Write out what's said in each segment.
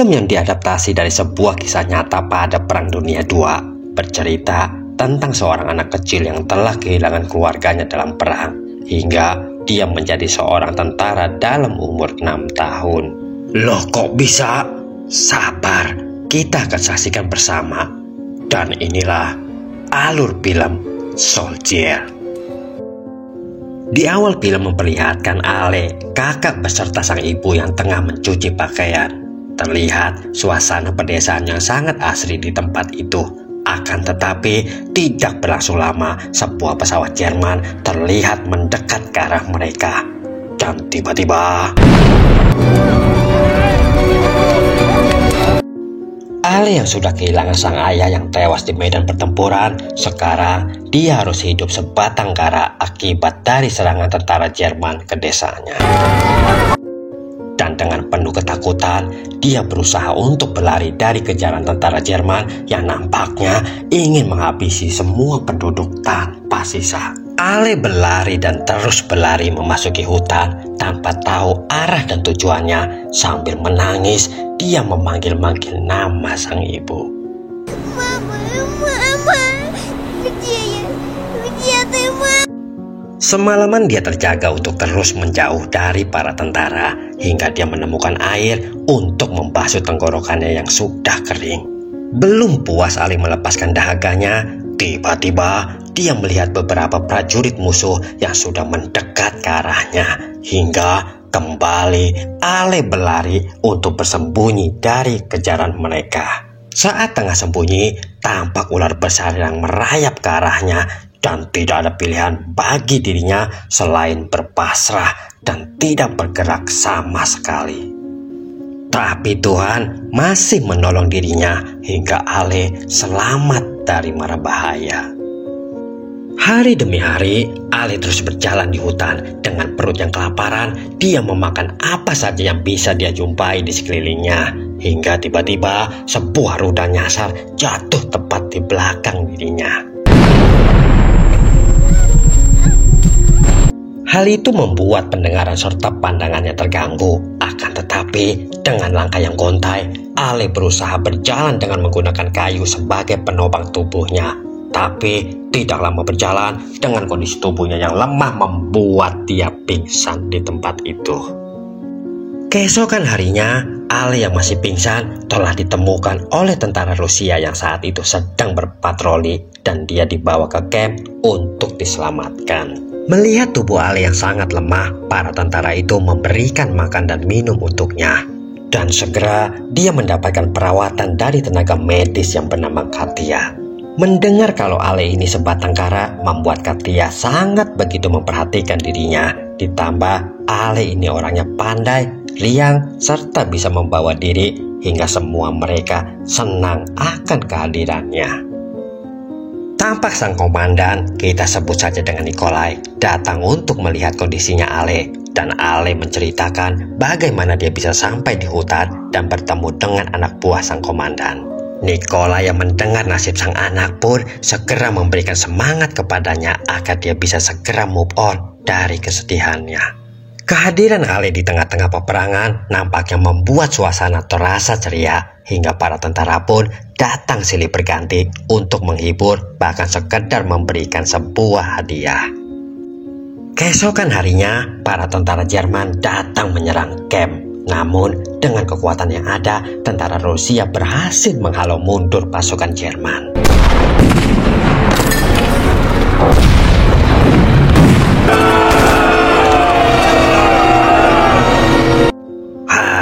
Film yang diadaptasi dari sebuah kisah nyata pada Perang Dunia II bercerita tentang seorang anak kecil yang telah kehilangan keluarganya dalam perang hingga dia menjadi seorang tentara dalam umur 6 tahun. Loh, kok bisa? Sabar, kita akan saksikan bersama. Dan inilah alur film Soldier. Di awal film memperlihatkan Ale, kakak beserta sang ibu yang tengah mencuci pakaian. Terlihat suasana pedesaan yang sangat asri di tempat itu. Akan tetapi tidak berlangsung lama, sebuah pesawat Jerman terlihat mendekat ke arah mereka. Dan tiba-tiba Ale yang sudah kehilangan sang ayah yang tewas di medan pertempuran, sekarang dia harus hidup sebatang kara akibat dari serangan tentara Jerman ke desanya. Dan dengan penuh ketakutan, dia berusaha untuk berlari dari kejaran tentara Jerman yang nampaknya ingin menghabisi semua penduduk tanpa sisa. Ale berlari dan terus berlari memasuki hutan tanpa tahu arah dan tujuannya. Sambil menangis, dia memanggil-manggil nama sang ibu. Mama. Semalaman dia terjaga untuk terus menjauh dari para tentara hingga dia menemukan air untuk membasuh tenggorokannya yang sudah kering. Belum puas Ali melepaskan dahaganya, tiba-tiba dia melihat beberapa prajurit musuh yang sudah mendekat ke arahnya. Hingga kembali Ale berlari untuk bersembunyi dari kejaran mereka. Saat tengah sembunyi, tampak ular besar yang merayap ke arahnya. Dan tidak ada pilihan bagi dirinya selain berpasrah dan tidak bergerak sama sekali. Tapi Tuhan masih menolong dirinya hingga Ale selamat dari mara bahaya. Hari demi hari, Ale terus berjalan di hutan. Dengan perut yang kelaparan, dia memakan apa saja yang bisa dia jumpai di sekelilingnya. Hingga tiba-tiba sebuah rudal nyasar jatuh tepat di belakang dirinya. Hal itu membuat pendengaran serta pandangannya terganggu. Akan tetapi, dengan langkah yang gontai, Ale berusaha berjalan dengan menggunakan kayu sebagai penopang tubuhnya. Tapi, tidak lama berjalan, dengan kondisi tubuhnya yang lemah membuat dia pingsan di tempat itu. Keesokan harinya, Ale yang masih pingsan telah ditemukan oleh tentara Rusia yang saat itu sedang berpatroli dan dia dibawa ke camp untuk diselamatkan. Melihat tubuh Ale yang sangat lemah, para tentara itu memberikan makan dan minum untuknya. Dan segera dia mendapatkan perawatan dari tenaga medis yang bernama Katia. Mendengar kalau Ale ini sebatang kara membuat Katia sangat begitu memperhatikan dirinya. Ditambah Ale ini orangnya pandai, riang, serta bisa membawa diri hingga semua mereka senang akan kehadirannya. Tampak sang komandan, kita sebut saja dengan Nikolai, datang untuk melihat kondisinya Ale. Dan Ale menceritakan bagaimana dia bisa sampai di hutan dan bertemu dengan anak buah sang komandan. Nikolai yang mendengar nasib sang anak pun segera memberikan semangat kepadanya agar dia bisa segera move on dari kesedihannya. Kehadiran Ale di tengah-tengah peperangan nampaknya membuat suasana terasa ceria hingga para tentara pun datang silih berganti untuk menghibur bahkan sekedar memberikan sebuah hadiah. Keesokan harinya, para tentara Jerman datang menyerang camp. Namun, dengan kekuatan yang ada, tentara Rusia berhasil menghalau mundur pasukan Jerman.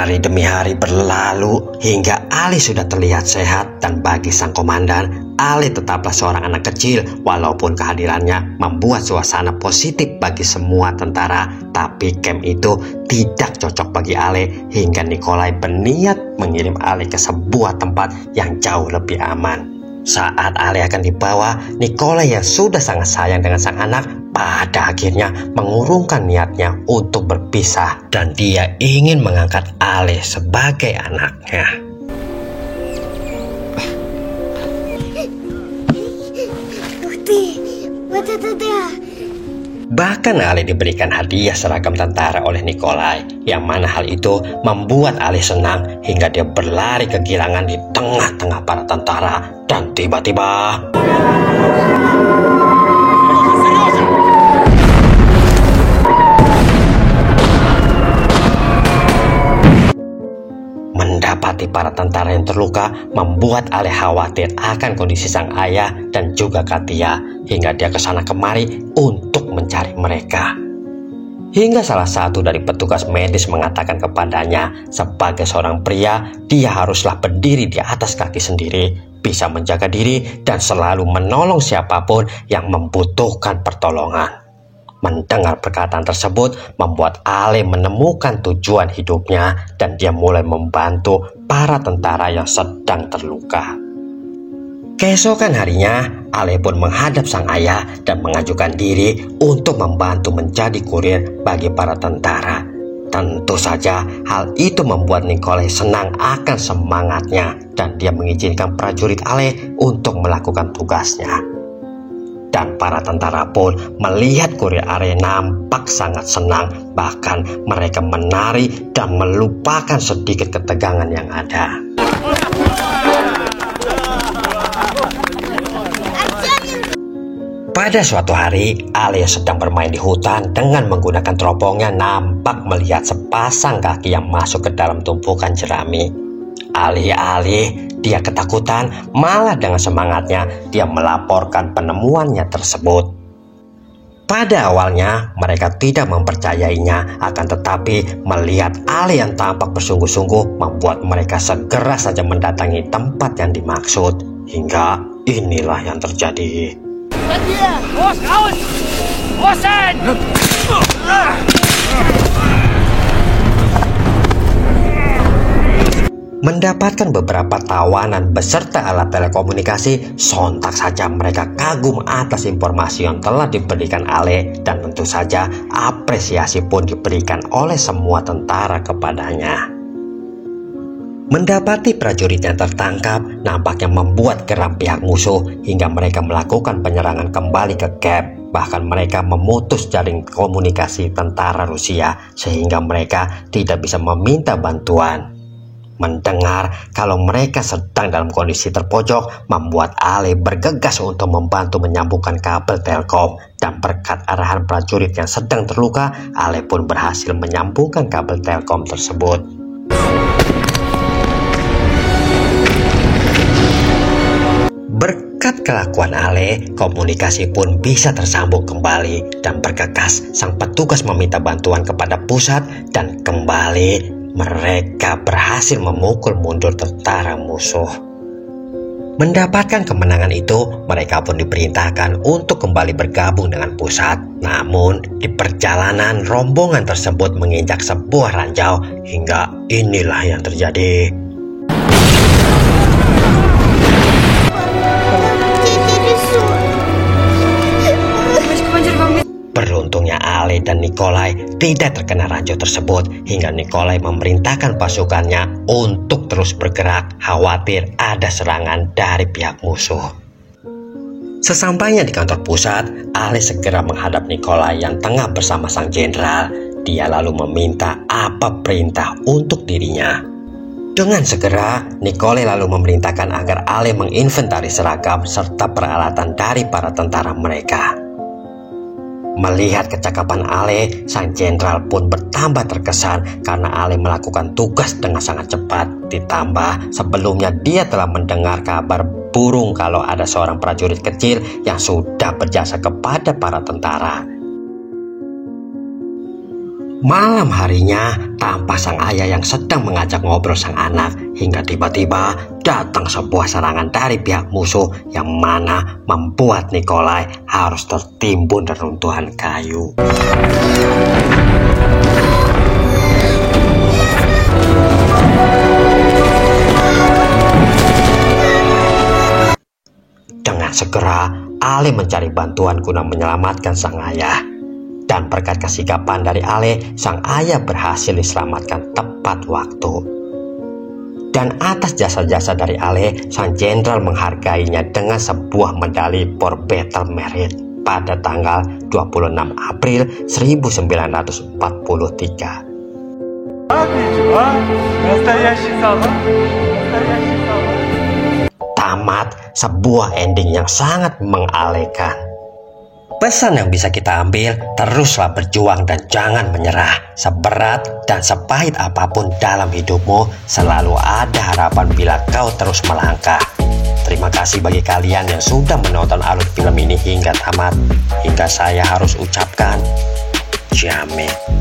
Hari demi hari berlalu hingga Ali sudah terlihat sehat dan bagi sang komandan, Ali tetaplah seorang anak kecil walaupun kehadirannya membuat suasana positif bagi semua tentara. Tapi camp itu tidak cocok bagi Ale hingga Nikolai berniat mengirim Ale ke sebuah tempat yang jauh lebih aman. Saat Ale akan dibawa, Nikolai yang sudah sangat sayang dengan sang anak pada akhirnya mengurungkan niatnya untuk berpisah dan dia ingin mengangkat Ale sebagai anaknya. Bahkan Ale diberikan hadiah seragam tentara oleh Nikolai, yang mana hal itu membuat Ale senang hingga dia berlari kegirangan di tengah-tengah para tentara. Dan tiba-tiba mendapati para tentara yang terluka membuat Ale khawatir akan kondisi sang ayah dan juga Katia, hingga dia kesana kemari untuk mencari mereka. Hingga salah satu dari petugas medis mengatakan kepadanya, sebagai seorang pria, dia haruslah berdiri di atas kaki sendiri, bisa menjaga diri dan selalu menolong siapapun yang membutuhkan pertolongan. Mendengar perkataan tersebut membuat Ale menemukan tujuan hidupnya dan dia mulai membantu para tentara yang sedang terluka. Keesokan harinya, Ale pun menghadap sang ayah dan mengajukan diri untuk membantu menjadi kurir bagi para tentara. Tentu saja hal itu membuat Nikolai senang akan semangatnya dan dia mengizinkan prajurit Ale untuk melakukan tugasnya. Dan para tentara pun melihat kurir Ale nampak sangat senang, bahkan mereka menari dan melupakan sedikit ketegangan yang ada. Pada suatu hari, Ale yang sedang bermain di hutan dengan menggunakan teropongnya nampak melihat sepasang kaki yang masuk ke dalam tumpukan jerami. Alih-alih dia ketakutan, malah dengan semangatnya dia melaporkan penemuannya tersebut. Pada awalnya mereka tidak mempercayainya, akan tetapi melihat Ale yang tampak bersungguh-sungguh membuat mereka segera saja mendatangi tempat yang dimaksud. Hingga inilah yang terjadi. Mendapatkan beberapa tawanan beserta alat telekomunikasi, sontak saja mereka kagum atas informasi yang telah diberikan Ale, dan tentu saja apresiasi pun diberikan oleh semua tentara kepadanya. Mendapati prajurit yang tertangkap nampaknya membuat geram pihak musuh hingga mereka melakukan penyerangan kembali ke camp. Bahkan mereka memutus jaring komunikasi tentara Rusia sehingga mereka tidak bisa meminta bantuan. Mendengar kalau mereka sedang dalam kondisi terpojok membuat Ale bergegas untuk membantu menyambungkan kabel telkom, dan berkat arahan prajurit yang sedang terluka, Ale pun berhasil menyambungkan kabel telkom tersebut. Berkat kelakuan Ale, komunikasi pun bisa tersambung kembali, dan bergegas sang petugas meminta bantuan kepada pusat, dan kembali mereka berhasil memukul mundur tentara musuh. Mendapatkan kemenangan itu, mereka pun diperintahkan untuk kembali bergabung dengan pusat. Namun, di perjalanan rombongan tersebut menginjak sebuah ranjau hingga inilah yang terjadi. Beruntungnya Ale dan Nikolai tidak terkena ranjau tersebut hingga Nikolai memerintahkan pasukannya untuk terus bergerak, khawatir ada serangan dari pihak musuh. Sesampainya di kantor pusat, Ale segera menghadap Nikolai yang tengah bersama sang jenderal. Dia lalu meminta apa perintah untuk dirinya. Dengan segera, Nikolai lalu memerintahkan agar Ale menginventaris seragam serta peralatan dari para tentara mereka. Melihat kecakapan Ale, sang jenderal pun bertambah terkesan karena Ale melakukan tugas dengan sangat cepat. Ditambah sebelumnya dia telah mendengar kabar burung kalau ada seorang prajurit kecil yang sudah berjasa kepada para tentara. Malam harinya, tampak sang ayah yang sedang mengajak ngobrol sang anak hingga tiba-tiba datang sebuah serangan dari pihak musuh yang mana membuat Nikolai harus tertimbun reruntuhan kayu. Dengan segera, Ale mencari bantuan guna menyelamatkan sang ayah. Dan berkat kesikapan dari Ale, sang ayah berhasil diselamatkan tepat waktu. Dan atas jasa-jasa dari Ale, sang jenderal menghargainya dengan sebuah medali for battle merit. pada tanggal 26 April 1943. Tamat, sebuah ending yang sangat mengalihkan. Pesan yang bisa kita ambil, teruslah berjuang dan jangan menyerah. Seberat dan sepahit apapun dalam hidupmu, selalu ada harapan bila kau terus melangkah. Terima kasih bagi kalian yang sudah menonton alur film ini hingga tamat. Hingga saya harus ucapkan, jamet.